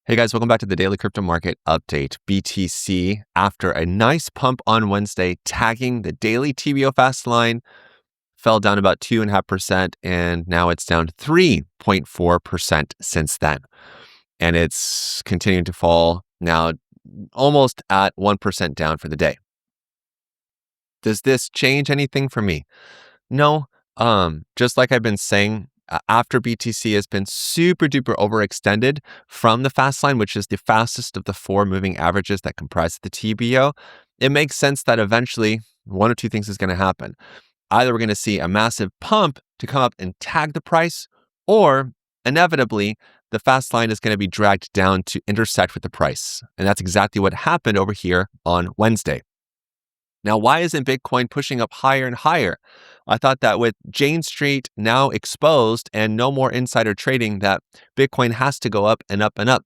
Hey guys, welcome back to the Daily Crypto Market Update. BTC, after a nice pump on Wednesday, tagging the daily TBO fast line, fell down about 2.5%, and now it's down 3.4% since then. And it's continuing to fall now almost at 1% down for the day. Does this change anything for me? No. Just like I've been saying, after BTC has been super duper overextended from the fast line, which is the fastest of the four moving averages that comprise the TBO, it makes sense that eventually one or two things is going to happen. Either we're going to see a massive pump to come up and tag the price, or inevitably the fast line is going to be dragged down to intersect with the price. And that's exactly what happened over here on Wednesday. Now, why isn't Bitcoin pushing up higher and higher? I thought that with Jane Street now exposed and no more insider trading, that Bitcoin has to go up and up and up.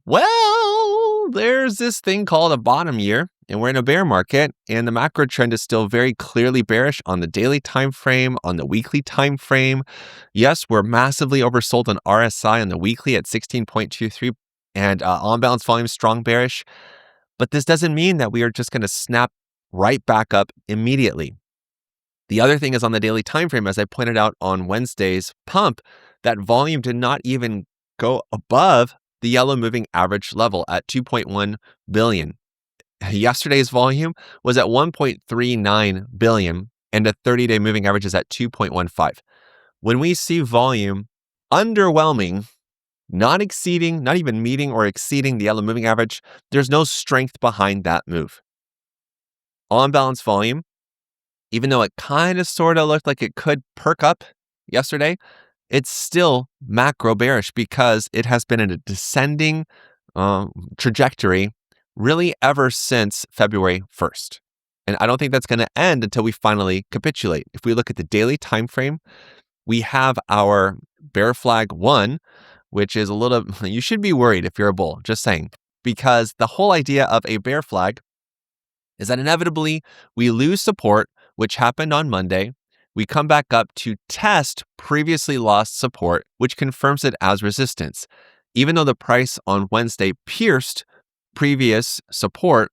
Well, there's this thing called a bottom year, and we're in a bear market, and the macro trend is still very clearly bearish on the daily time frame, on the weekly time frame. Yes, we're massively oversold on RSI on the weekly at 16.23, and on-balance volume strong bearish. But this doesn't mean that we are just going to snap right back up immediately. The other thing is on the daily time frame, as I pointed out on Wednesday's pump, that volume did not even go above the yellow moving average level at 2.1 billion. Yesterday's volume was at 1.39 billion, and the 30-day moving average is at 2.15. When we see volume underwhelming, not even meeting or exceeding the yellow moving average, there's no strength behind that move. On balance volume, even though it kind of sort of looked like it could perk up yesterday, it's still macro bearish because it has been in a descending trajectory really ever since February 1st. And I don't think that's going to end until we finally capitulate. If we look at the daily time frame, we have our bear flag 1, which is a little, you should be worried if you're a bull, just saying, because the whole idea of a bear flag is that inevitably we lose support, which happened on Monday. We come back up to test previously lost support, which confirms it as resistance. Even though the price on Wednesday pierced previous support,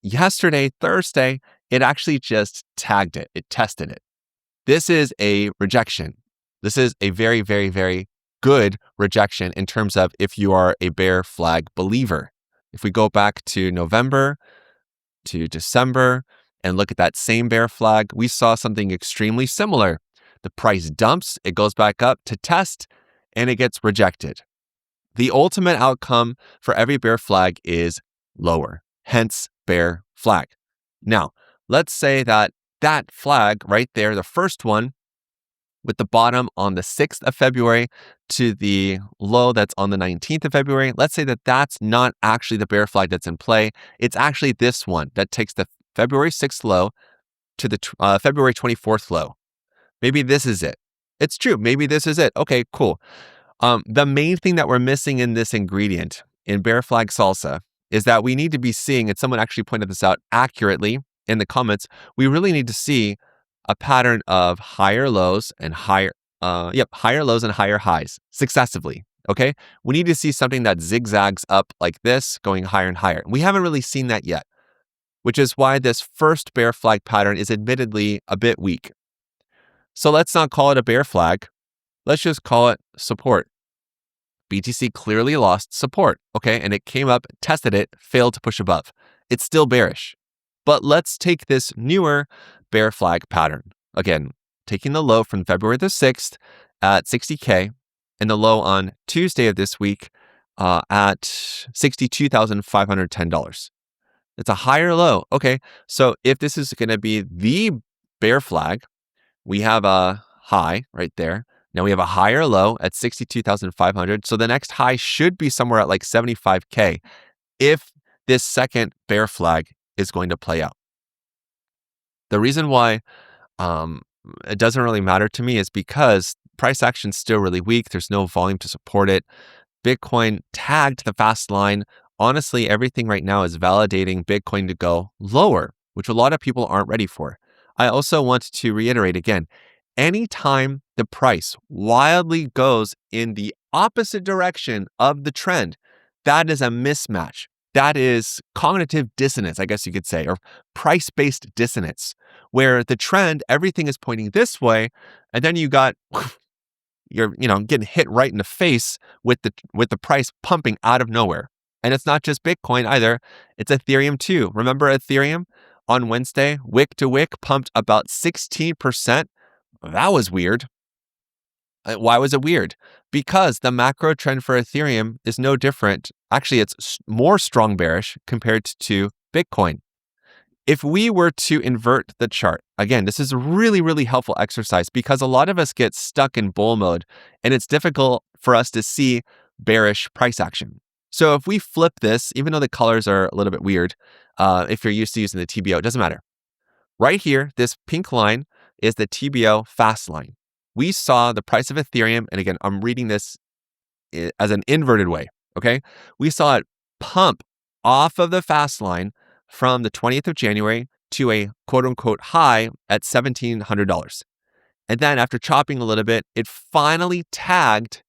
yesterday, Thursday, it actually just tagged it. It tested it. This is a rejection. This is a very, very, very good rejection in terms of if you are a bear flag believer. If we go back to November, to December, and look at that same bear flag, we saw something extremely similar. The price dumps, it goes back up to test, and it gets rejected. The ultimate outcome for every bear flag is lower, hence bear flag. Now, let's say that that flag right there, the first one, with the bottom on the 6th of February to the low that's on the 19th of February, let's say that that's not actually the bear flag that's in play. It's actually this one that takes the February 6th low to the February 24th low. Maybe this is it. It's true. Maybe this is it. Okay, cool. The main thing that we're missing in this ingredient in bear flag salsa is that we need to be seeing, and someone actually pointed this out accurately in the comments, we really need to see a pattern of higher lows and higher lows and higher highs successively. Okay, we need to see something that zigzags up like this, going higher and higher. We haven't really seen that yet, which is why this first bear flag pattern is admittedly a bit weak. So let's not call it a bear flag. Let's just call it support. BTC clearly lost support, okay, and it came up, tested it, failed to push above. It's still bearish. But let's take this newer bear flag pattern. Again, taking the low from February the 6th at 60K and the low on Tuesday of this week at $62,510. It's a higher low. Okay, so if this is going to be the bear flag, we have a high right there. Now we have a higher low at 62,500. So the next high should be somewhere at like 75K if this second bear flag is going to play out. The reason why it doesn't really matter to me is because price action is still really weak. There's no volume to support it. Bitcoin tagged the fast line. Honestly, everything right now is validating Bitcoin to go lower, which a lot of people aren't ready for. I also want to reiterate again, anytime the price wildly goes in the opposite direction of the trend. That is a mismatch. That is cognitive dissonance, I guess you could say, or price-based dissonance, where the trend, everything is pointing this way, and then you got you're getting hit right in the face with the price pumping out of nowhere. And it's not just Bitcoin either, it's Ethereum too. Remember Ethereum on Wednesday, wick to wick pumped about 16%. That was weird. Why was it weird? Because the macro trend for Ethereum is no different. Actually, it's more strong bearish compared to Bitcoin. If we were to invert the chart, again, this is a really, really helpful exercise because a lot of us get stuck in bull mode and it's difficult for us to see bearish price action. So if we flip this, even though the colors are a little bit weird, if you're used to using the TBO, it doesn't matter. Right here, this pink line is the TBO fast line. We saw the price of Ethereum, and again, I'm reading this as an inverted way, okay? We saw it pump off of the fast line from the 20th of January to a quote-unquote high at $1,700. And then after chopping a little bit, it finally tagged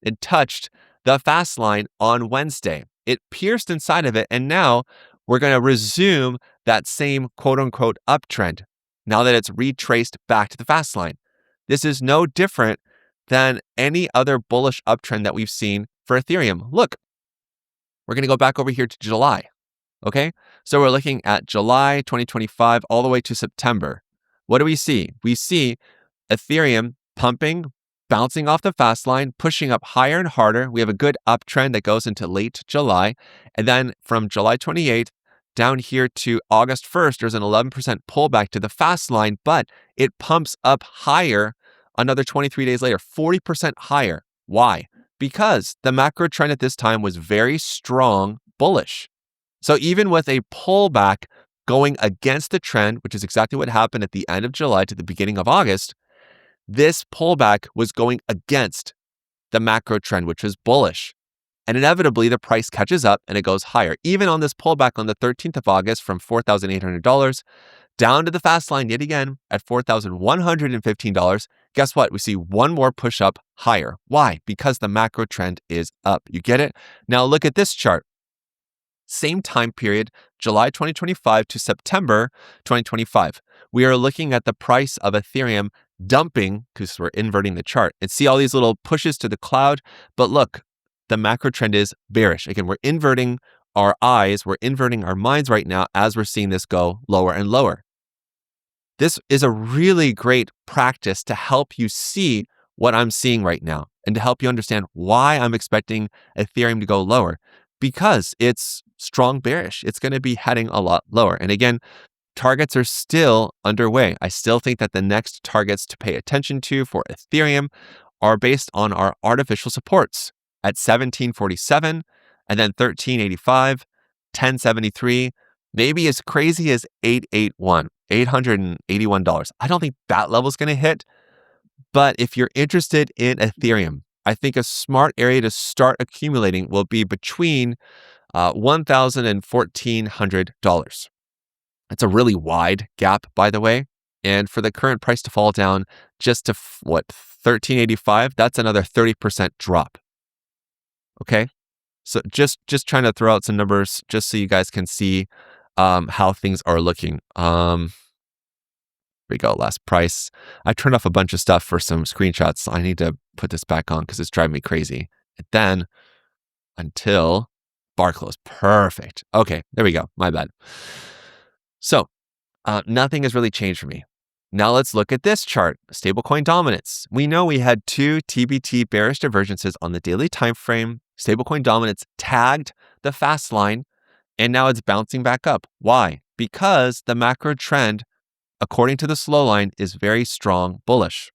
and touched the fast line on Wednesday. It pierced inside of it, and now we're going to resume that same quote-unquote uptrend now that it's retraced back to the fast line. This is no different than any other bullish uptrend that we've seen for Ethereum. Look, we're going to go back over here to July, okay? So we're looking at July 2025 all the way to September. What do we see? We see Ethereum pumping, bouncing off the fast line, pushing up higher and harder. We have a good uptrend that goes into late July. And then from July 28th down here to August 1st, there's an 11% pullback to the fast line, but it pumps up higher another 23 days later, 40% higher. Why? Because the macro trend at this time was very strong bullish. So even with a pullback going against the trend, which is exactly what happened at the end of July to the beginning of August, this pullback was going against the macro trend, which was bullish. And inevitably, the price catches up and it goes higher. Even on this pullback on the 13th of August from $4,800 down to the fast line yet again at $4,115, guess what? We see one more push up higher. Why? Because the macro trend is up. You get it? Now look at this chart. Same time period, July 2025 to September 2025. We are looking at the price of Ethereum dumping, because we're inverting the chart, and see all these little pushes to the cloud. But look, the macro trend is bearish. Again, we're inverting our eyes, we're inverting our minds right now as we're seeing this go lower and lower. This is a really great practice to help you see what I'm seeing right now and to help you understand why I'm expecting Ethereum to go lower, because it's strong bearish. It's going to be heading a lot lower. And again, targets are still underway. I still think that the next targets to pay attention to for Ethereum are based on our artificial supports at 1747 and then 1385, 1073, maybe as crazy as 881, $881. I don't think that level is going to hit. But if you're interested in Ethereum, I think a smart area to start accumulating will be between $1,000 and $1,400. It's a really wide gap, by the way. And for the current price to fall down just to $1,385, that's another 30% drop. Okay, so just trying to throw out some numbers just so you guys can see how things are looking. Here we go, last price. I turned off a bunch of stuff for some screenshots. I need to put this back on because it's driving me crazy. And then until bar close. Perfect. Okay, there we go. My bad. So nothing has really changed for me. Now let's look at this chart, stablecoin dominance. We know we had two TBT bearish divergences on the daily time frame. Stablecoin dominance tagged the fast line, and now it's bouncing back up. Why? Because the macro trend, according to the slow line, is very strong bullish.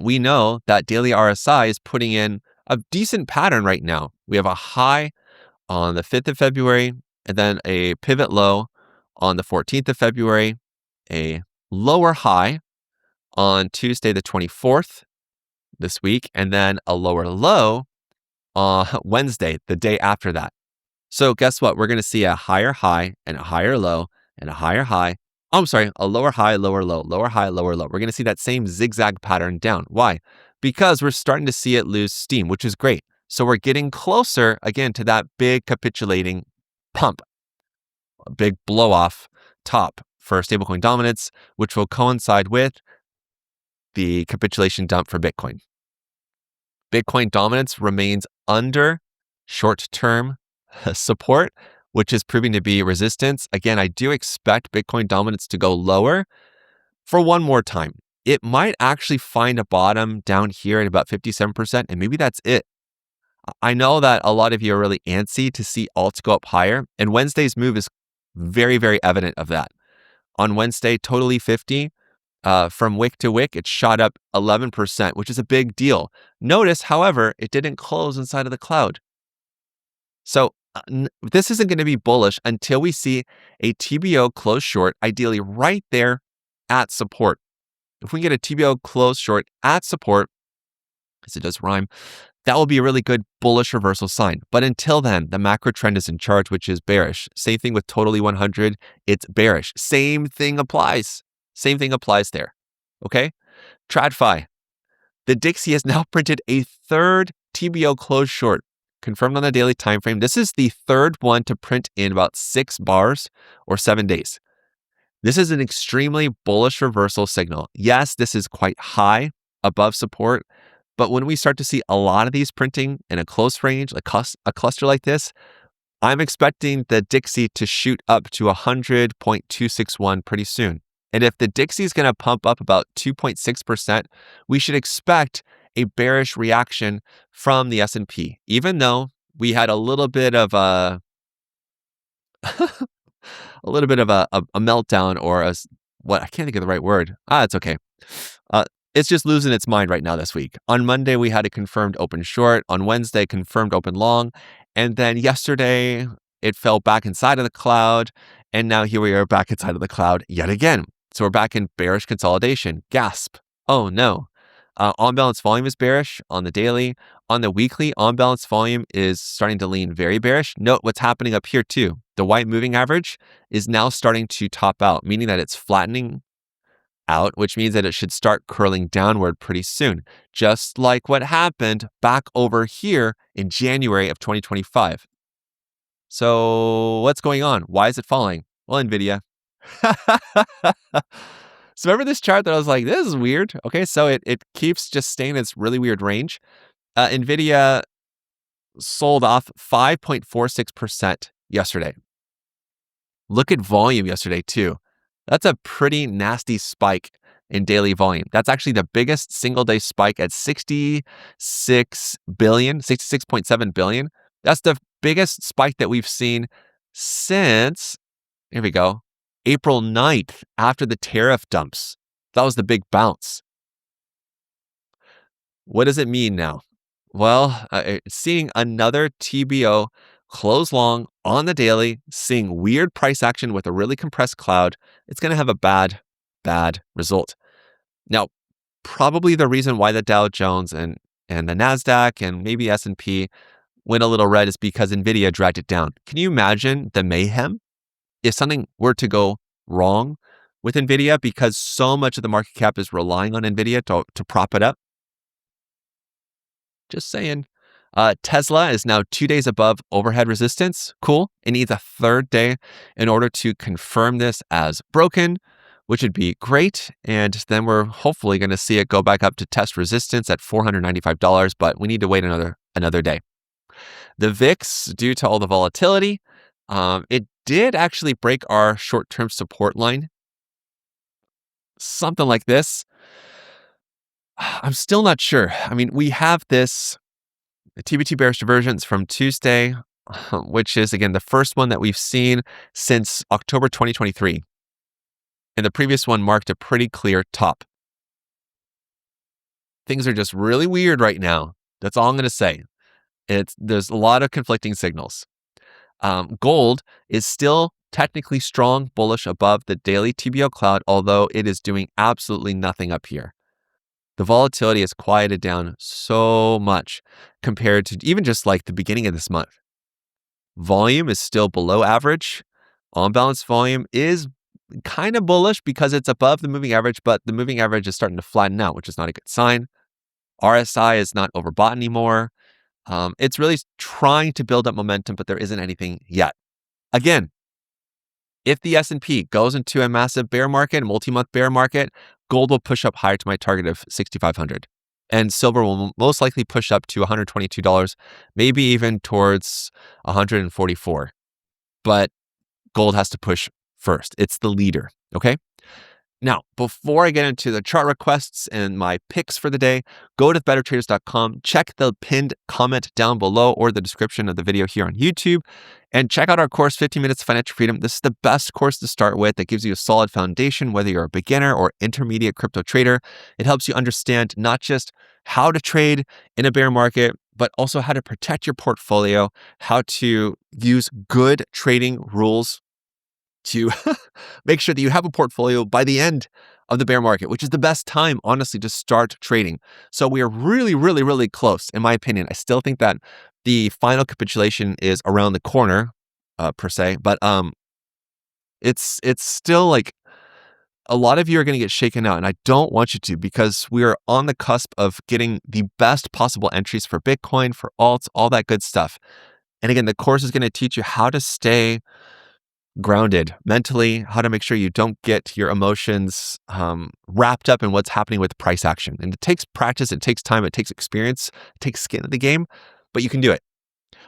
We know that daily RSI is putting in a decent pattern right now. We have a high on the 5th of February, and then a pivot low on the 14th of February, a lower high on Tuesday the 24th this week, and then a lower low on Wednesday, the day after that. So guess what? We're going to see a higher high and a higher low and a higher high. Oh, I'm sorry, a lower high, lower low, lower high, lower low. We're going to see that same zigzag pattern down. Why? because we're starting to see it lose steam, which is great. So we're getting closer again to that big capitulating pump, a big blow off top for stablecoin dominance, which will coincide with the capitulation dump for Bitcoin. Bitcoin dominance remains under short-term support, which is proving to be resistance. Again, I do expect Bitcoin dominance to go lower for one more time. It might actually find a bottom down here at about 57%, and maybe that's it. I know that a lot of you are really antsy to see alts go up higher, and Wednesday's move is very, very evident of that. On Wednesday, totally 50. From wick to wick, it shot up 11%, which is a big deal. Notice, however, it didn't close inside of the cloud. So this isn't going to be bullish until we see a TBO close short, ideally right there at support. If we get a TBO close short at support, as it does rhyme, that will be a really good bullish reversal sign. But until then, the macro trend is in charge, which is bearish. Same thing with totally 100, it's bearish. Same thing applies. Same thing applies there. Okay? TradFi. The Dixie has now printed a third TBO close short, confirmed on the daily time frame. This is the third one to print in about 6 bars or 7 days. This is an extremely bullish reversal signal. Yes, this is quite high above support, but when we start to see a lot of these printing in a close range, a cluster like this, I'm expecting the Dixie to shoot up to 100.261 pretty soon. And if the Dixie is going to pump up about 2.6%, we should expect a bearish reaction from the S&P, even though we had a little bit of a meltdown, or I can't think of the right word. It's okay. It's just losing its mind right now this week. On Monday, we had a confirmed open short. On Wednesday, confirmed open long. And then yesterday, it fell back inside of the cloud. And now here we are back inside of the cloud yet again. So we're back in bearish consolidation. Gasp. Oh no. On-balance volume is bearish on the daily. On the weekly, on-balance volume is starting to lean very bearish. Note what's happening up here too. The white moving average is now starting to top out, meaning that it's flattening out, which means that it should start curling downward pretty soon, just like what happened back over here in January of 2025. So what's going on? Why is it falling? Well, NVIDIA. So remember this chart that I was like, this is weird. Okay, so it keeps just staying in its really weird range. NVIDIA sold off 5.46% yesterday. Look at volume yesterday too. That's a pretty nasty spike in daily volume. That's actually the biggest single day spike at 66.7 billion. That's the biggest spike that we've seen since, here we go, April 9th, after the tariff dumps. That was the big bounce. What does it mean now? Well, seeing another TBO close long on the daily, seeing weird price action with a really compressed cloud, it's going to have a bad result. Now, probably the reason why the Dow Jones and the NASDAQ and maybe S&P went a little red is because NVIDIA dragged it down. Can you imagine the mayhem if something were to go wrong with NVIDIA because so much of the market cap is relying on NVIDIA to prop it up? Just saying. Tesla is now 2 days above overhead resistance. Cool. It needs a third day in order to confirm this as broken, which would be great. And then we're hopefully going to see it go back up to test resistance at $495, but we need to wait another day. The VIX, due to all the volatility, it did actually break our short-term support line. Something like this. I'm still not sure. I mean, we have this TBT bearish divergence from Tuesday, which is, again, the first one that we've seen since October 2023. And the previous one marked a pretty clear top. Things are just really weird right now. That's all I'm going to say. There's a lot of conflicting signals. Gold is still technically strong, bullish above the daily TBO cloud, although it is doing absolutely nothing up here. The volatility has quieted down so much compared to even just like the beginning of this month. Volume is still below average. On-balance volume is kind of bullish because it's above the moving average, but the moving average is starting to flatten out, which is not a good sign. RSI is not overbought anymore. It's really trying to build up momentum, but there isn't anything yet. Again, if the S&P goes into a massive bear market, multi-month bear market, gold will push up higher to my target of 6,500. And silver will most likely push up to $122, maybe even towards 144. But gold has to push first. It's the leader, okay? Now, before I get into the chart requests and my picks for the day, go to bettertraders.com, check the pinned comment down below or the description of the video here on YouTube, and check out our course, 15 Minutes of Financial Freedom. This is the best course to start with that gives you a solid foundation, whether you're a beginner or intermediate crypto trader. It helps you understand not just how to trade in a bear market, but also how to protect your portfolio, how to use good trading rules to make sure that you have a portfolio by the end of the bear market, which is the best time, honestly, to start trading. So we are really, really, really close, in my opinion. I still think that the final capitulation is around the corner, per se, but it's still like a lot of you are going to get shaken out, and I don't want you to, because we are on the cusp of getting the best possible entries for Bitcoin, for alts, all that good stuff. And again, the course is going to teach you how to stay grounded mentally, how to make sure you don't get your emotions wrapped up in what's happening with price action. And it takes practice, it takes time, it takes experience, it takes skin in the game, but you can do it.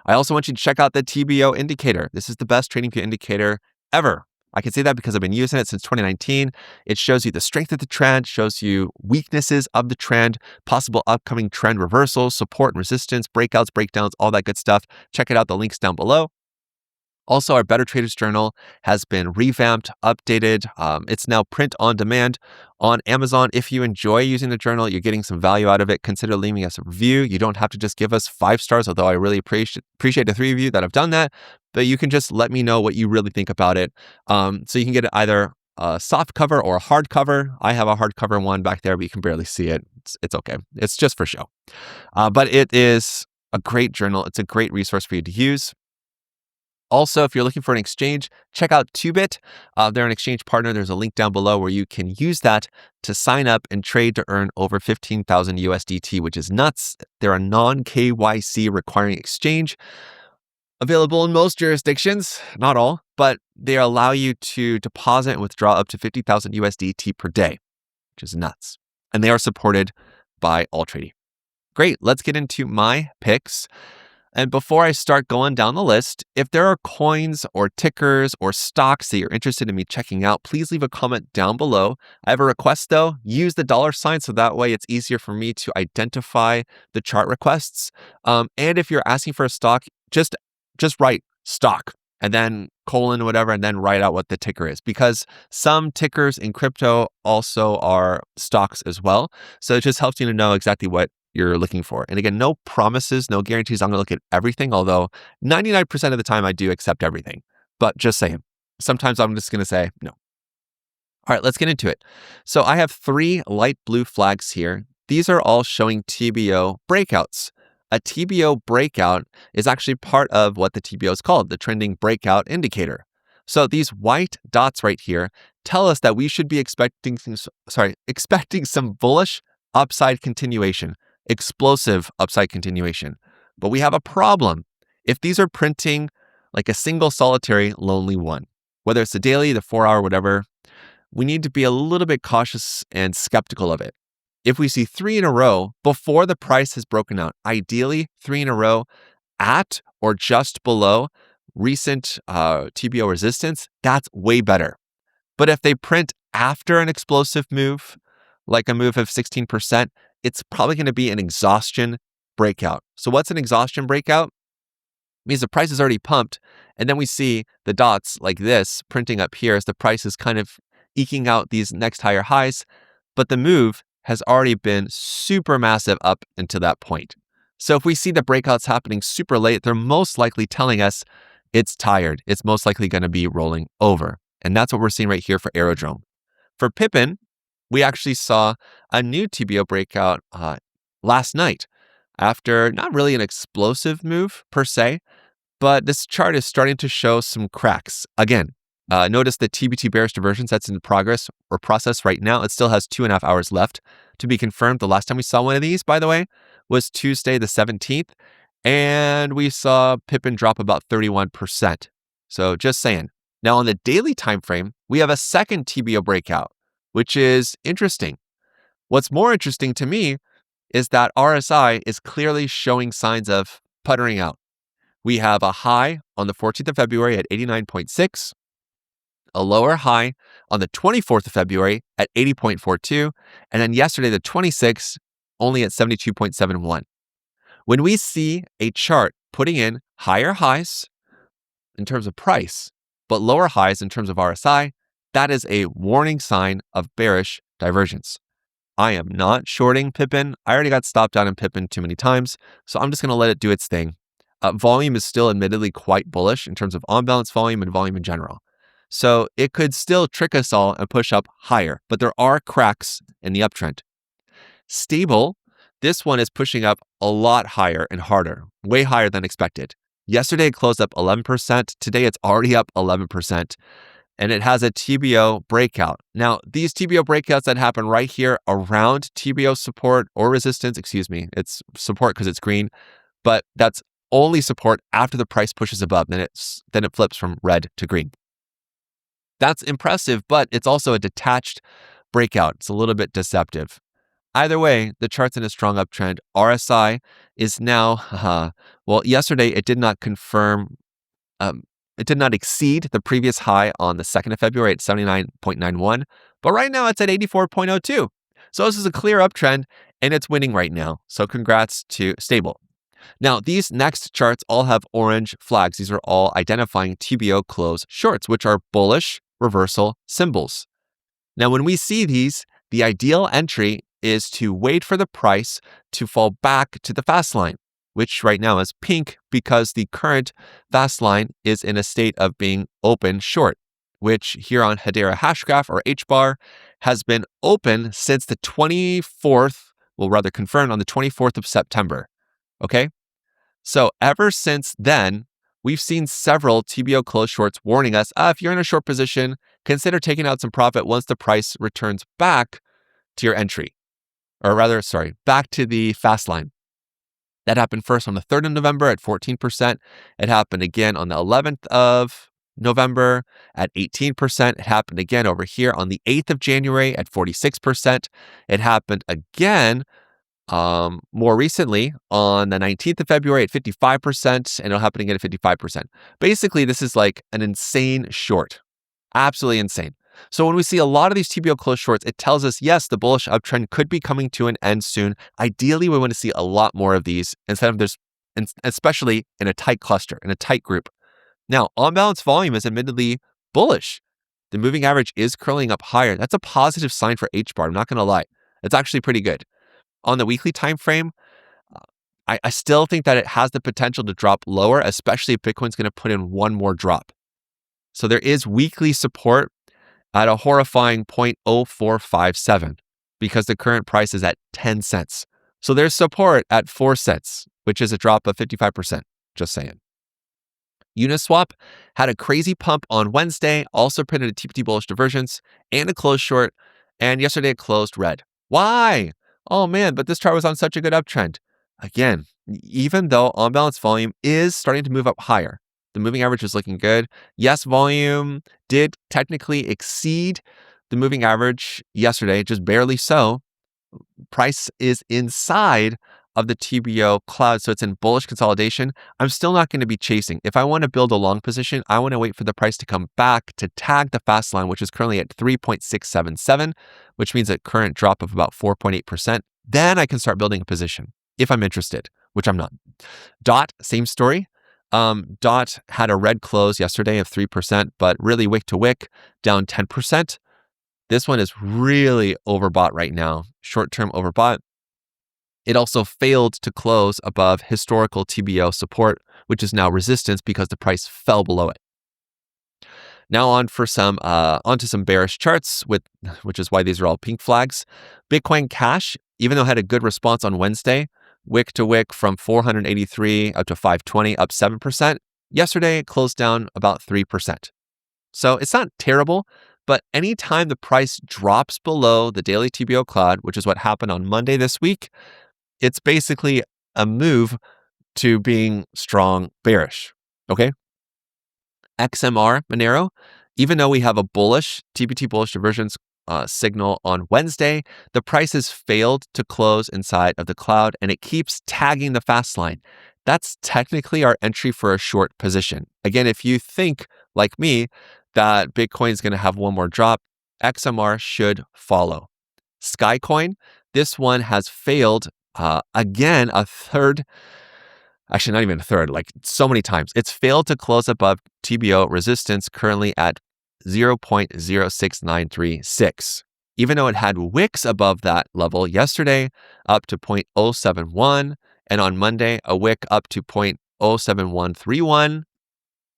I also want you to check out the TBO indicator. This is the best trading view indicator ever. I can say that because I've been using it since 2019. It shows you the strength of the trend, shows you weaknesses of the trend, possible upcoming trend reversals, support and resistance, breakouts, breakdowns, all that good stuff. Check it out. The link's down below. Also, our Better Traders Journal has been revamped, updated. It's now print on demand on Amazon. If you enjoy using the journal, you're getting some value out of it, consider leaving us a review. You don't have to just give us 5 stars, although I really appreciate the 3 of you that have done that. But you can just let me know what you really think about it. So you can get either a soft cover or a hard cover. I have a hard cover one back there, but you can barely see it. It's okay. It's just for show. But it is a great journal. It's a great resource for you to use. Also, if you're looking for an exchange, check out 2bit. They're an exchange partner. There's a link down below where you can use that to sign up and trade to earn over 15,000 USDT, which is nuts. They're a non-KYC requiring exchange, available in most jurisdictions, not all, but they allow you to deposit and withdraw up to 50,000 USDT per day, which is nuts. And they are supported by AllTrading. Great, let's get into my picks. And before I start going down the list, if there are coins or tickers or stocks that you're interested in me checking out, please leave a comment down below. I have a request though, use the $sign so that way it's easier for me to identify the chart requests. And if you're asking for a stock, just write stock and then colon whatever, and then write out what the ticker is, because some tickers in crypto also are stocks as well. So it just helps you to know exactly what you're looking for. And again, no promises, no guarantees. I'm going to look at everything, although 99% of the time I do accept everything. But just saying, sometimes I'm just going to say no. All right, let's get into it. So I have 3 light blue flags here. These are all showing TBO breakouts. A TBO breakout is actually part of what the TBO is called, the trending breakout indicator. So these white dots right here tell us that we should be expecting some bullish upside continuation, explosive upside continuation. But we have a problem. If these are printing like a single solitary lonely one, whether it's the daily, the 4-hour, whatever, we need to be a little bit cautious and skeptical of it. If we see 3 in a row before the price has broken out, ideally 3 in a row at or just below recent TBO resistance, that's way better. But if they print after an explosive move, like a move of 16%, it's probably going to be an exhaustion breakout. So what's an exhaustion breakout? It means the price is already pumped, and then we see the dots like this printing up here as the price is kind of eking out these next higher highs, but the move has already been super massive up until that point. So if we see the breakouts happening super late, they're most likely telling us it's tired. It's most likely going to be rolling over. And that's what we're seeing right here for Aerodrome. For Pippin, we actually saw a new TBO breakout last night after not really an explosive move per se, but this chart is starting to show some cracks. Again, Notice the TBT bearish diversion that's in progress or process right now. It still has 2.5 hours left to be confirmed. The last time we saw one of these, by the way, was Tuesday the 17th. And we saw Pippin drop about 31%. So just saying. Now on the daily time frame, we have a second TBO breakout, which is interesting. What's more interesting to me is that RSI is clearly showing signs of puttering out. We have a high on the 14th of February at 89.6, a lower high on the 24th of February at 80.42, and then yesterday, the 26th, only at 72.71. When we see a chart putting in higher highs in terms of price, but lower highs in terms of RSI, that is a warning sign of bearish divergence. I am not shorting Pippin. I already got stopped out in Pippin too many times, so I'm just going to let it do its thing. Volume is still admittedly quite bullish in terms of on-balance volume and volume in general. So it could still trick us all and push up higher, but there are cracks in the uptrend. Stable, this one is pushing up a lot higher and harder, way higher than expected. Yesterday it closed up 11%. Today it's already up 11%. And it has a TBO breakout. Now, these TBO breakouts that happen right here around TBO support or resistance, it's support because it's green, but that's only support after the price pushes above. Then it flips from red to green. That's impressive, but it's also a detached breakout. It's a little bit deceptive. Either way, the chart's in a strong uptrend. RSI is now, yesterday it did not confirm, it did not exceed the previous high on the 2nd of February at 79.91, but right now it's at 84.02. So this is a clear uptrend and it's winning right now. So congrats to Stable. Now, these next charts all have orange flags. These are all identifying TBO close shorts, which are bullish reversal symbols. Now, when we see these, the ideal entry is to wait for the price to fall back to the fast line, which right now is pink because the current fast line is in a state of being open short, which here on Hedera Hashgraph or HBAR has been open since the 24th, confirmed on the 24th of September. Okay? So ever since then, we've seen several TBO close shorts warning us, if you're in a short position, consider taking out some profit once the price returns back to your entry. Back to the fast line. That happened first on the 3rd of November at 14%. It happened again on the 11th of November at 18%. It happened again over here on the 8th of January at 46%. It happened again more recently on the 19th of February at 55%, and it'll happen again at 55%. Basically, this is like an insane short. Absolutely insane. So when we see a lot of these TBO close shorts, it tells us, yes, the bullish uptrend could be coming to an end soon. Ideally, we want to see a lot more of these especially in a tight cluster, in a tight group. Now, on-balance volume is admittedly bullish. The moving average is curling up higher. That's a positive sign for HBAR. I'm not going to lie. It's actually pretty good. On the weekly time frame, I still think that it has the potential to drop lower, especially if Bitcoin's going to put in one more drop. So there is weekly support at a horrifying 0.0457 because the current price is at 10 cents. So there's support at 4 cents, which is a drop of 55%. Just saying. Uniswap had a crazy pump on Wednesday, also printed a TPT bullish divergence and a close short, and yesterday it closed red. Why? Oh man, but this chart was on such a good uptrend. Again, even though on-balance volume is starting to move up higher, the moving average is looking good. Yes, volume did technically exceed the moving average yesterday, just barely so. Price is inside of the TBO cloud, so it's in bullish consolidation. I'm still not going to be chasing. If I want to build a long position, I want to wait for the price to come back to tag the fast line, which is currently at 3.677, which means a current drop of about 4.8%. Then I can start building a position if I'm interested, which I'm not. DOT, same story. DOT had a red close yesterday of 3%, but really wick to wick down 10%. This one is really overbought right now, short-term overbought. It also failed to close above historical TBO support, which is now resistance because the price fell below it. Now onto some bearish charts, which is why these are all pink flags. Bitcoin Cash, even though it had a good response on Wednesday, wick to wick from 483 up to 520, up 7%. Yesterday, it closed down about 3%. So it's not terrible, but anytime the price drops below the daily TBO cloud, which is what happened on Monday this week, it's basically a move to being strong bearish. Okay. XMR Monero, even though we have a bullish TBT bullish divergence signal on Wednesday, the price has failed to close inside of the cloud and it keeps tagging the fast line. That's technically our entry for a short position. Again, if you think like me that Bitcoin is going to have one more drop, XMR should follow. Skycoin, this one has failed again a third. Actually, not even a third, like so many times. It's failed to close above TBO resistance currently at 0.06936. Even though it had wicks above that level yesterday, up to 0.071, and on Monday, a wick up to 0.07131,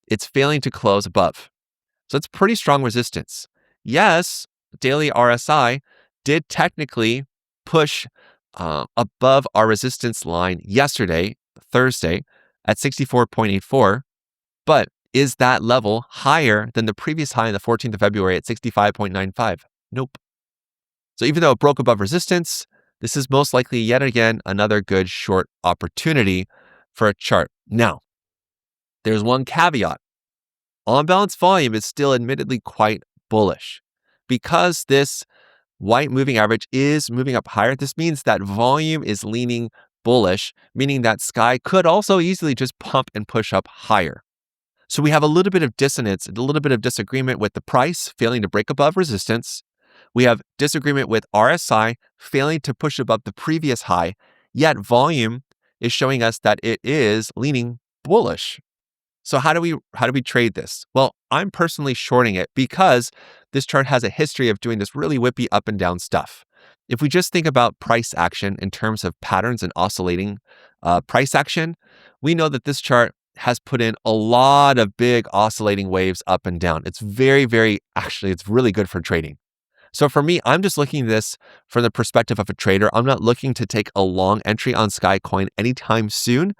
it's failing to close above. So it's pretty strong resistance. Yes, daily RSI did technically push above our resistance line yesterday, Thursday, at 64.84, but is that level higher than the previous high on the 14th of February at 65.95? Nope. So even though it broke above resistance, this is most likely yet again another good short opportunity for a chart. Now, there's one caveat. On-balance volume is still admittedly quite bullish. Because this white moving average is moving up higher, this means that volume is leaning bullish, meaning that Sky could also easily just pump and push up higher. So we have a little bit of dissonance, a little bit of disagreement with the price failing to break above resistance. We have disagreement with RSI failing to push above the previous high, yet volume is showing us that it is leaning bullish. So how do we trade this? Well, I'm personally shorting it because this chart has a history of doing this really whippy up and down stuff. If we just think about price action in terms of patterns and oscillating price action, we know that this chart has put in a lot of big oscillating waves up and down. It's it's really good for trading. So for me, I'm just looking at this from the perspective of a trader. I'm not looking to take a long entry on Skycoin anytime soon,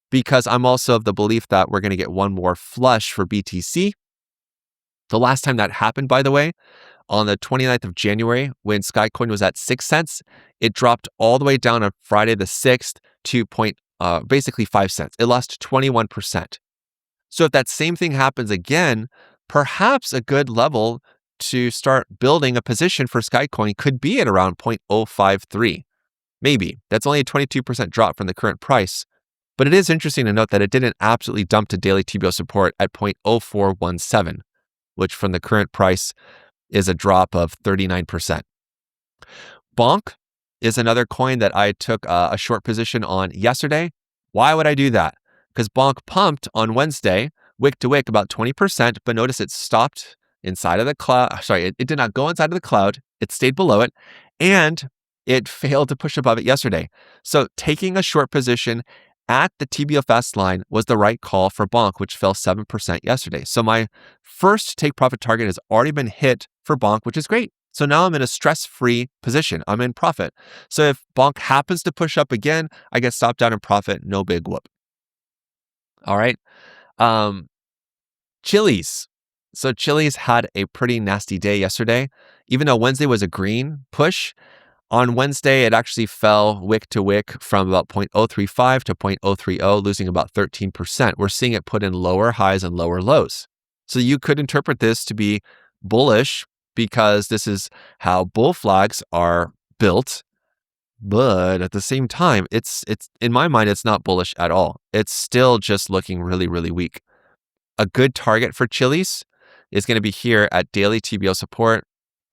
because I'm also of the belief that we're going to get one more flush for BTC. The last time that happened, by the way, on the 29th of January, when Skycoin was at 6 cents, it dropped all the way down on Friday the 6th to basically 5 cents. It lost 21%. So if that same thing happens again, perhaps a good level to start building a position for Skycoin could be at around 0.053. Maybe. That's only a 22% drop from the current price. But it is interesting to note that it didn't absolutely dump to daily TBO support at 0.0417, which from the current price is a drop of 39%. Bonk is another coin that I took a short position on yesterday. Why would I do that? Because Bonk pumped on Wednesday, wick to wick, about 20%, but notice it stopped inside of the cloud. Sorry, it did not go inside of the cloud. It stayed below it, and it failed to push above it yesterday. So taking a short position at the TBO fast line was the right call for Bonk, which fell 7% yesterday. So my first take profit target has already been hit for Bonk, which is great. So now I'm in a stress-free position. I'm in profit. So if Bonk happens to push up again, I get stopped out in profit. No big whoop. All right. Chili's. So Chili's had a pretty nasty day yesterday. Even though Wednesday was a green push, on Wednesday, it actually fell wick to wick from about 0.035 to 0.030, losing about 13%. We're seeing it put in lower highs and lower lows. So you could interpret this to be bullish because this is how bull flags are built. But at the same time, it's in my mind, it's not bullish at all. It's still just looking really, really weak. A good target for Chili's is going to be here at daily TBO support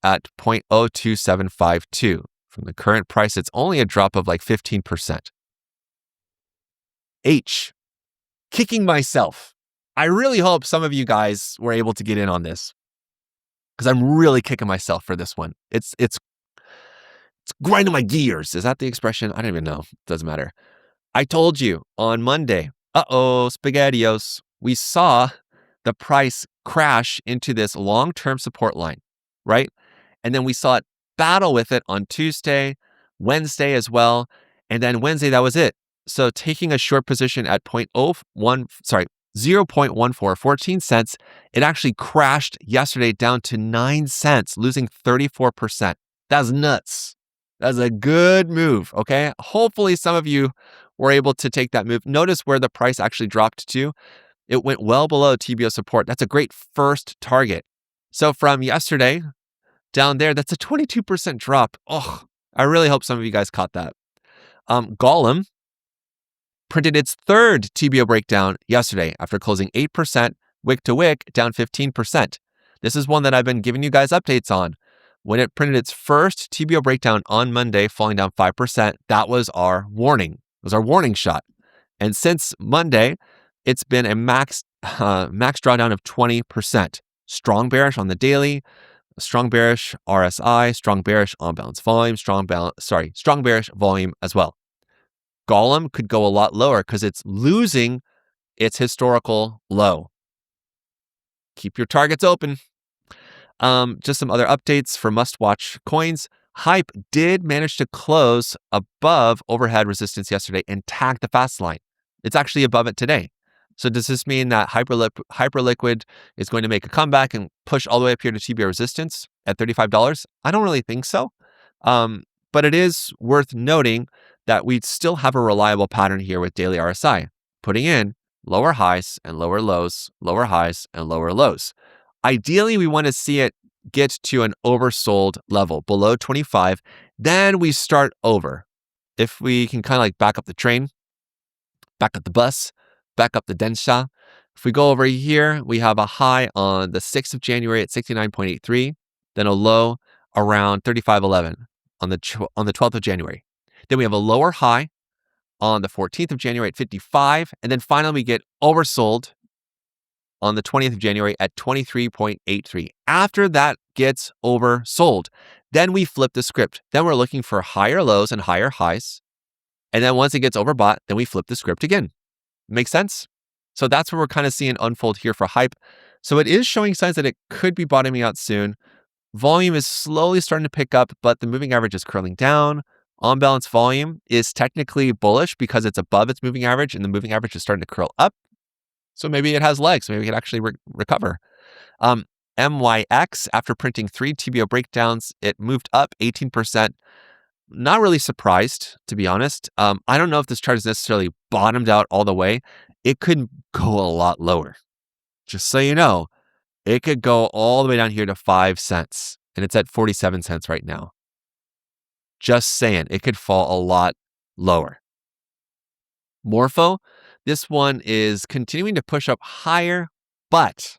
at 0.02752. From the current price, it's only a drop of like 15%. H, kicking myself. I really hope some of you guys were able to get in on this because I'm really kicking myself for this one. It's grinding my gears. Is that the expression? I don't even know. Doesn't matter. I told you on Monday, SpaghettiOs, we saw the price crash into this long-term support line, right? And then we saw it battle with it on Tuesday, Wednesday as well. And then Wednesday, that was it. So taking a short position at 0.01, 0.14, 14 cents. It actually crashed yesterday down to 9 cents, losing 34%. That's nuts. That's a good move, okay? Hopefully some of you were able to take that move. Notice where the price actually dropped to. It went well below TBO support. That's a great first target. So from yesterday down there, that's a 22% drop. Oh, I really hope some of you guys caught that. Golem printed its third TBO breakdown yesterday after closing 8%, wick to wick, down 15%. This is one that I've been giving you guys updates on. When it printed its first TBO breakdown on Monday, falling down 5%, that was our warning. It was our warning shot. And since Monday, it's been a max drawdown of 20%. Strong bearish on the daily, strong bearish RSI, strong bearish on balance volume, strong bearish volume as well. Golem could go a lot lower because it's losing its historical low. Keep your targets open. Just some other updates for must-watch coins. Hype did manage to close above overhead resistance yesterday and tag the fast line. It's actually above it today. So does this mean that Hyperliquid is going to make a comeback and push all the way up here to TBO resistance at $35? I don't really think so. But it is worth noting that we still have a reliable pattern here with daily RSI, putting in lower highs and lower lows, lower highs and lower lows. Ideally, we want to see it get to an oversold level below 25. Then we start over. If we can kind of like back up the train, back up the bus, back up the densha. If we go over here, we have a high on the 6th of January at 69.83, then a low around 35.11 on the 12th of January. Then we have a lower high on the 14th of January at 55, and then finally we get oversold on the 20th of January at 23.83. After that gets oversold, then we flip the script. Then we're looking for higher lows and higher highs. And then once it gets overbought, then we flip the script again. Make sense? So that's what we're kind of seeing unfold here for Hype. So it is showing signs that it could be bottoming out soon. Volume is slowly starting to pick up, but the moving average is curling down. On balance volume is technically bullish because it's above its moving average, and the moving average is starting to curl up. So maybe it has legs. Maybe it can actually recover. MYX, after printing 3 TBO breakdowns, it moved up 18%. Not really surprised, to be honest. I don't know if this chart is necessarily bottomed out all the way. It could go a lot lower. Just so you know, it could go all the way down here to 5 cents, and it's at 47 cents right now. Just saying, it could fall a lot lower. Morpho, this one is continuing to push up higher, but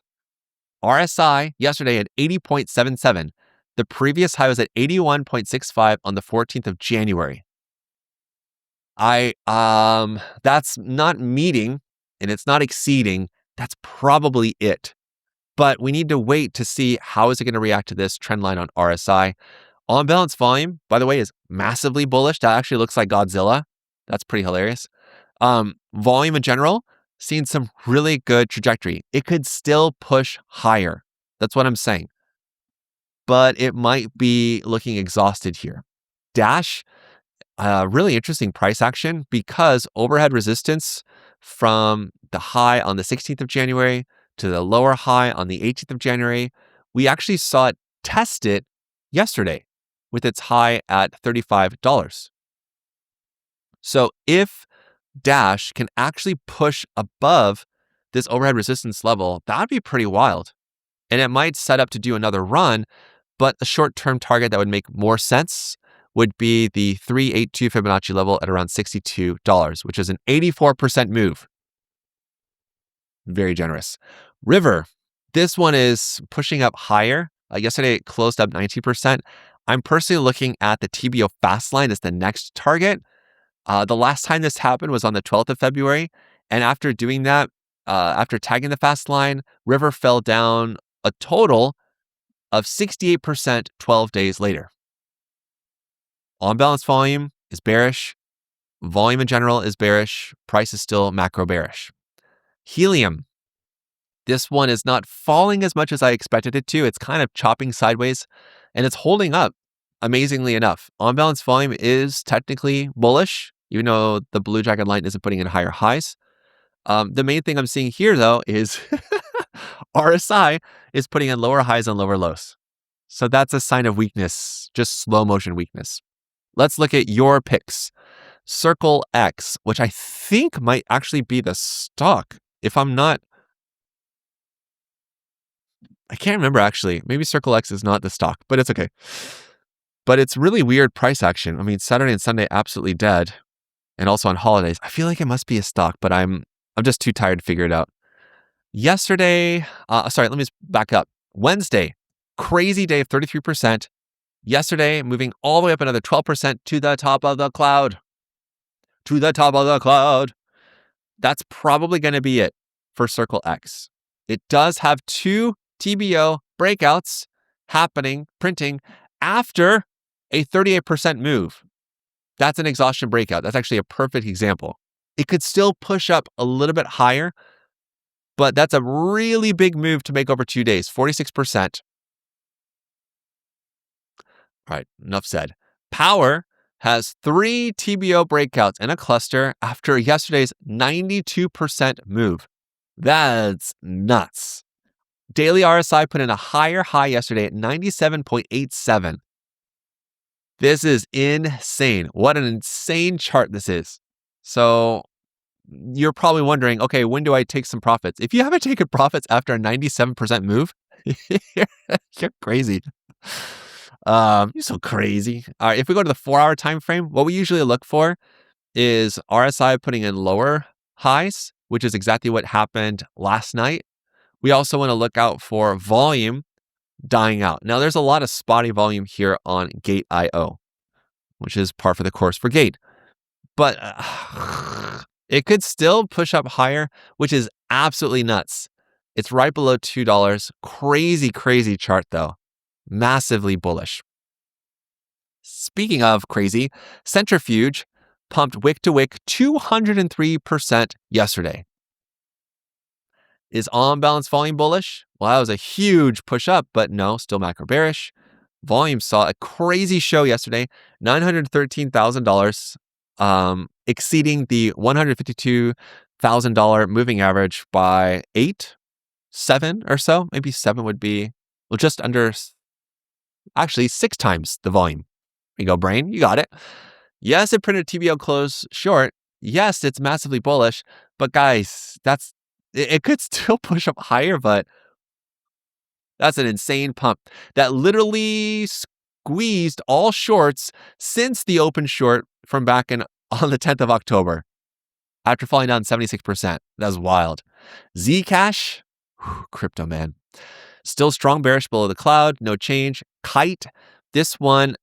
RSI yesterday at 80.77. The previous high was at 81.65 on the 14th of January. That's not meeting and it's not exceeding. That's probably it. But we need to wait to see how is it going to react to this trend line on RSI. On balance volume, by the way, is massively bullish. That actually looks like Godzilla. That's pretty hilarious. Volume in general, seeing some really good trajectory. It could still push higher. That's what I'm saying. But it might be looking exhausted here. Dash, really interesting price action because overhead resistance from the high on the 16th of January to the lower high on the 18th of January, we actually saw it test it yesterday with its high at $35. So if Dash can actually push above this overhead resistance level, that would be pretty wild. And it might set up to do another run, but a short-term target that would make more sense would be the 382 Fibonacci level at around $62, which is an 84% move. Very generous. River, this one is pushing up higher. Yesterday, it closed up 90%. I'm personally looking at the TBO fast line as the next target. The last time this happened was on the 12th of February. And after doing that, after tagging the fast line, River fell down a total of 68% 12 days later. On balance volume is bearish. Volume in general is bearish. Price is still macro bearish. Helium. This one is not falling as much as I expected it to. It's kind of chopping sideways and it's holding up amazingly enough. On balance volume is technically bullish, even though the blue jacket line isn't putting in higher highs. The main thing I'm seeing here, though, is RSI is putting in lower highs and lower lows. So that's a sign of weakness, just slow motion weakness. Let's look at your picks. Circle X, which I think might actually be the stock. If I'm not, I can't remember actually. Maybe Circle X is not the stock, but it's okay. But it's really weird price action. I mean, Saturday and Sunday absolutely dead, and also on holidays. I feel like it must be a stock, but I'm just too tired to figure it out. Yesterday, sorry, let me just back up. Wednesday, crazy day of 33%. Yesterday, moving all the way up another 12% to the top of the cloud. To the top of the cloud. That's probably going to be it for Circle X. It does have 2 TBO breakouts happening, printing after a 38% move. That's an exhaustion breakout. That's actually a perfect example. It could still push up a little bit higher, but that's a really big move to make over 2 days, 46%. All right, enough said. Power has 3 TBO breakouts in a cluster after yesterday's 92% move. That's nuts. Daily RSI put in a higher high yesterday at 97.87. This is insane. What an insane chart this is. So you're probably wondering, okay, when do I take some profits? If you haven't taken profits after a 97% move, you're crazy. You're so crazy. All right, if we go to the 4-hour time frame, what we usually look for is RSI putting in lower highs, which is exactly what happened last night. We also want to look out for volume dying out. Now, there's a lot of spotty volume here on Gate.io, which is par for the course for Gate. But it could still push up higher, which is absolutely nuts. It's right below $2. Crazy, crazy chart, though. Massively bullish. Speaking of crazy, Centrifuge pumped wick to wick 203% yesterday. Is on balance volume bullish? Well, that was a huge push up, but no, still macro bearish. Volume saw a crazy show yesterday, $913,000, exceeding the $152,000 moving average by 7 or so. Maybe 7 would be, well, just under, actually 6 times the volume. There you go, brain, you got it. Yes, it printed TBO close short. Yes, it's massively bullish, but guys, it could still push up higher, but that's an insane pump that literally squeezed all shorts since the open short from back on the 10th of October after falling down 76%. That's wild. Zcash, crypto man, still strong bearish below the cloud, no change. Kite, this one,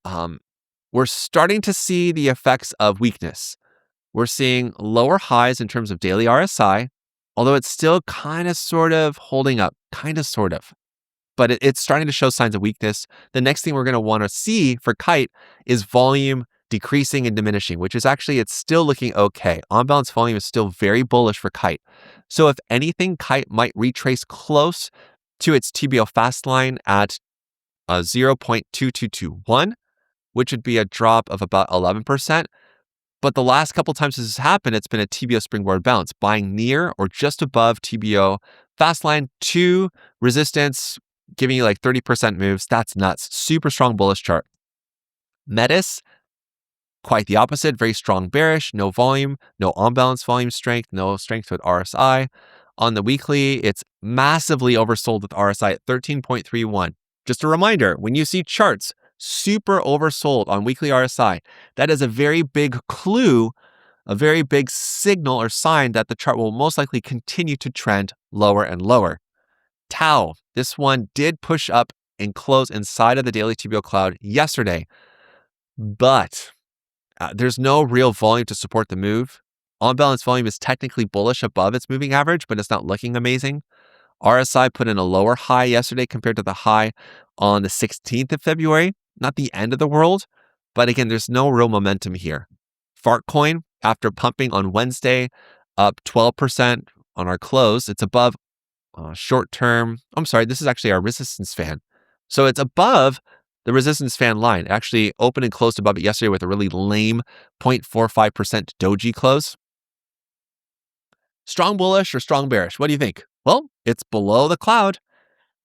we're starting to see the effects of weakness. We're seeing lower highs in terms of daily RSI, although it's still kind of sort of holding up, but it's starting to show signs of weakness. The next thing we're going to want to see for Kite is volume decreasing and diminishing, which is actually, it's still looking okay. On balance volume is still very bullish for Kite. So if anything, Kite might retrace close to its TBO fast line at 0.2221, which would be a drop of about 11%. But the last couple times this has happened, it's been a TBO springboard bounce, buying near or just above TBO fast line to resistance, giving you like 30% moves. That's nuts. Super strong bullish chart. Metis, quite the opposite. Very strong bearish, no volume, no on-balance volume strength, no strength with RSI. On the weekly, it's massively oversold with RSI at 13.31. Just a reminder, when you see charts super oversold on weekly RSI, that is a very big clue, a very big signal or sign that the chart will most likely continue to trend lower and lower. Tau, this one did push up and close inside of the daily TBO cloud yesterday, but there's no real volume to support the move. On balance volume is technically bullish above its moving average, but it's not looking amazing. RSI put in a lower high yesterday compared to the high on the 16th of February. Not the end of the world, but again, there's no real momentum here. Fartcoin, after pumping on Wednesday, up 12% on our close. It's above short-term. I'm sorry, this is actually our resistance fan. So it's above the resistance fan line. It actually opened and closed above it yesterday with a really lame 0.45% doji close. Strong bullish or strong bearish? What do you think? Well, it's below the cloud.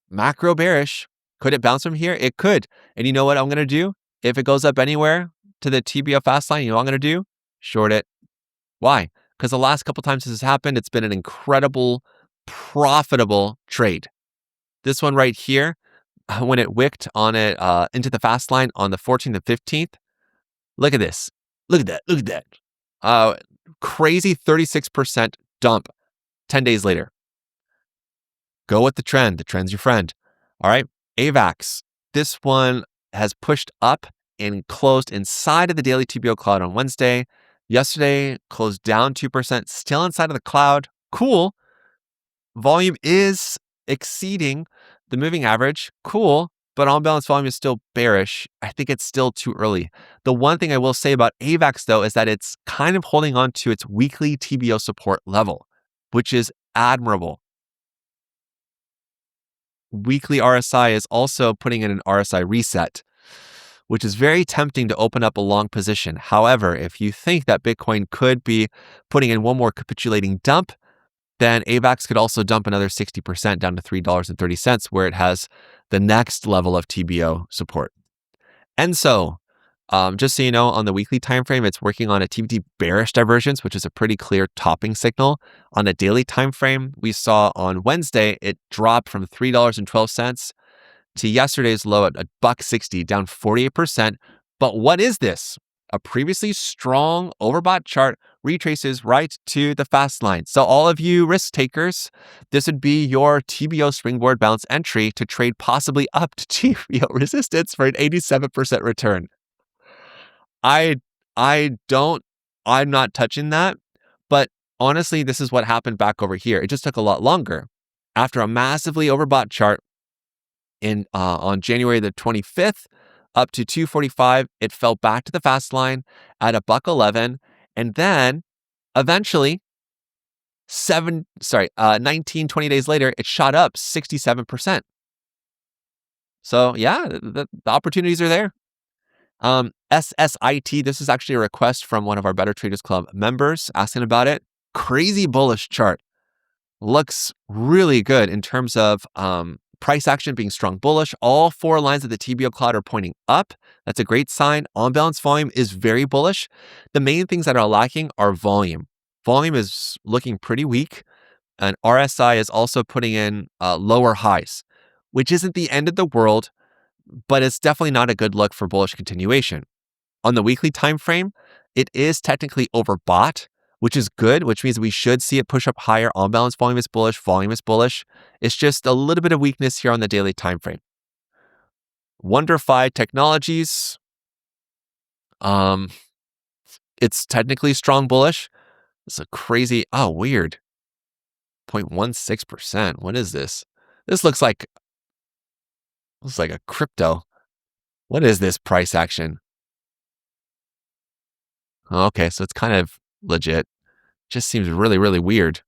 Macro bearish. Could it bounce from here? It could. And you know what I'm going to do? If it goes up anywhere to the TBO fast line, you know what I'm going to do? Short it. Why? Because the last couple times this has happened, it's been an incredible, profitable trade. This one right here, when it wicked on it into the fast line on the 14th and 15th, look at this. Look at that. Look at that. Crazy 36% dump 10 days later. Go with the trend. The trend's your friend. All right. AVAX. This one has pushed up and closed inside of the daily TBO cloud on Wednesday. Yesterday closed down 2%, still inside of the cloud. Cool. Volume is exceeding the moving average. Cool. But on balance volume is still bearish. I think it's still too early. The one thing I will say about AVAX, though, is that it's kind of holding on to its weekly TBO support level, which is admirable. Weekly RSI is also putting in an RSI reset, which is very tempting to open up a long position. However, if you think that Bitcoin could be putting in one more capitulating dump, then AVAX could also dump another 60% down to $3.30, where it has the next level of TBO support. And so, just so you know, on the weekly time frame, it's working on a TBT bearish divergence, which is a pretty clear topping signal. On the daily time frame, we saw on Wednesday, it dropped from $3.12 to yesterday's low at $1.60, down 48%. But what is this? A previously strong overbought chart retraces right to the fast line. So all of you risk takers, this would be your TBO springboard bounce entry to trade possibly up to TBO resistance for an 87% return. I'm not touching that. But honestly, this is what happened back over here. It just took a lot longer. After a massively overbought chart on January the 25th, up to 245, it fell back to the fast line at $1.11, and then eventually 19, 20 days later, it shot up 67%. So yeah, the opportunities are there. SSIT, this is actually a request from one of our Better Traders Club members asking about it. Crazy bullish chart. Looks really good in terms of price action being strong bullish. All four lines of the TBO cloud are pointing up. That's a great sign. On balance volume is very bullish. The main things that are lacking are volume. Volume is looking pretty weak. And RSI is also putting in lower highs, which isn't the end of the world, but it's definitely not a good look for bullish continuation. On the weekly time frame, it is technically overbought, which is good, which means we should see it push up higher. On balance volume is bullish, volume is bullish. It's just a little bit of weakness here on the daily time frame. WonderFi Technologies, it's technically strong bullish. It's a crazy, weird. 0.16%. What is this? This looks like a crypto. What is this price action? Okay, so it's kind of legit. Just seems really, really weird.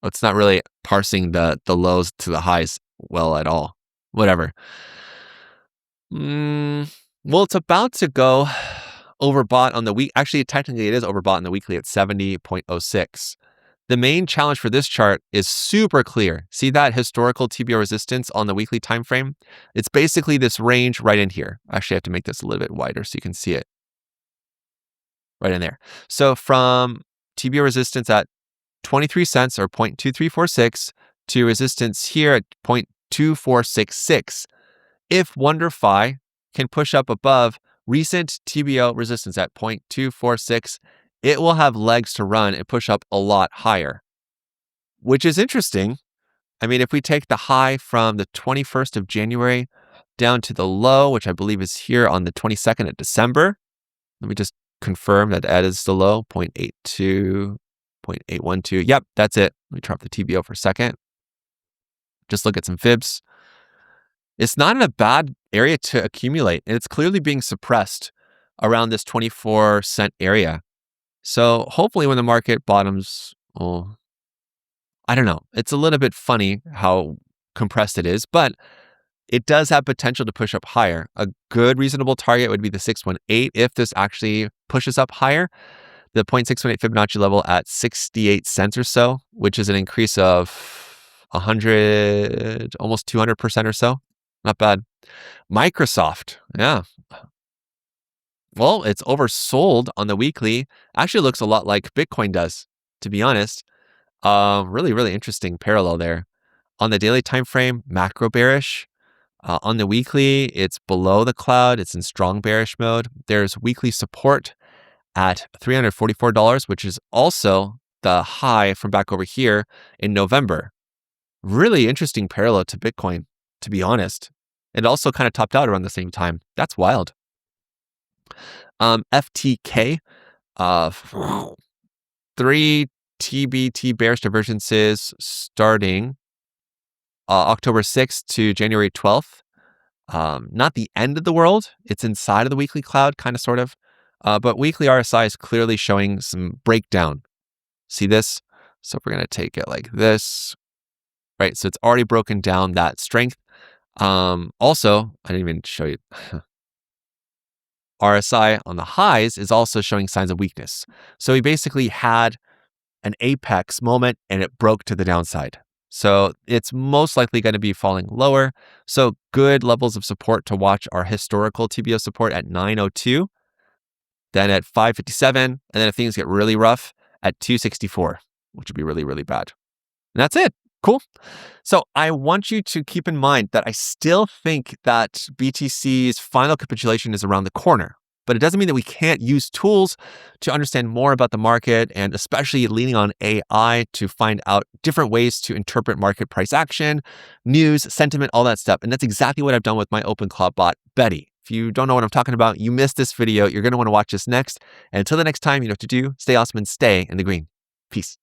It's not really parsing the lows to the highs well at all. Whatever. Well, it's about to go overbought on the week. Actually, technically, it is overbought on the weekly at 70.06. The main challenge for this chart is super clear. See that historical TBO resistance on the weekly time frame? It's basically this range right in here. Actually, I have to make this a little bit wider so you can see it. Right in there. So from TBO resistance at 23 cents or 0.2346 to resistance here at 0.2466. If WonderFi can push up above recent TBO resistance at 0.246, it will have legs to run and push up a lot higher, which is interesting. I mean, if we take the high from the 21st of January down to the low, which I believe is here on the 22nd of December, let me just confirm that is the low, 0.82, 0.812. Yep, that's it. Let me drop the TBO for a second. Just look at some fibs. It's not in a bad area to accumulate, and it's clearly being suppressed around this 24-cent area. So hopefully when the market bottoms, I don't know. It's a little bit funny how compressed it is, but it does have potential to push up higher. A good reasonable target would be the 618 if this actually pushes up higher. the 0.618 Fibonacci level at 68 cents or so, which is an increase of 100, almost 200% or so. Not bad. Microsoft, yeah. Well, it's oversold on the weekly. Actually looks a lot like Bitcoin does, to be honest. Really, really interesting parallel there. On the daily time frame, macro bearish. On the weekly, it's below the cloud. It's in strong bearish mode. There's weekly support at $344, which is also the high from back over here in November. Really interesting parallel to Bitcoin, to be honest. It also kind of topped out around the same time. That's wild. FTK, 3 TBT bearish divergences starting October 6th to January 12th. Not the end of the world. It's inside of the weekly cloud, kind of, sort of. But weekly RSI is clearly showing some breakdown. See this? So we're going to take it like this. Right, so it's already broken down that strength. Also, I didn't even show you. RSI on the highs is also showing signs of weakness. So we basically had an apex moment and it broke to the downside. So it's most likely going to be falling lower. So good levels of support to watch are historical TBO support at 902, then at 557, and then if things get really rough at 264, which would be really, really bad. And that's it. Cool. So I want you to keep in mind that I still think that BTC's final capitulation is around the corner, but it doesn't mean that we can't use tools to understand more about the market, and especially leaning on AI to find out different ways to interpret market price action, news, sentiment, all that stuff. And that's exactly what I've done with my OpenClaw bot, Betty. If you don't know what I'm talking about, you missed this video, you're going to want to watch this next. And until the next time, you know what to do. Stay awesome and stay in the green. Peace.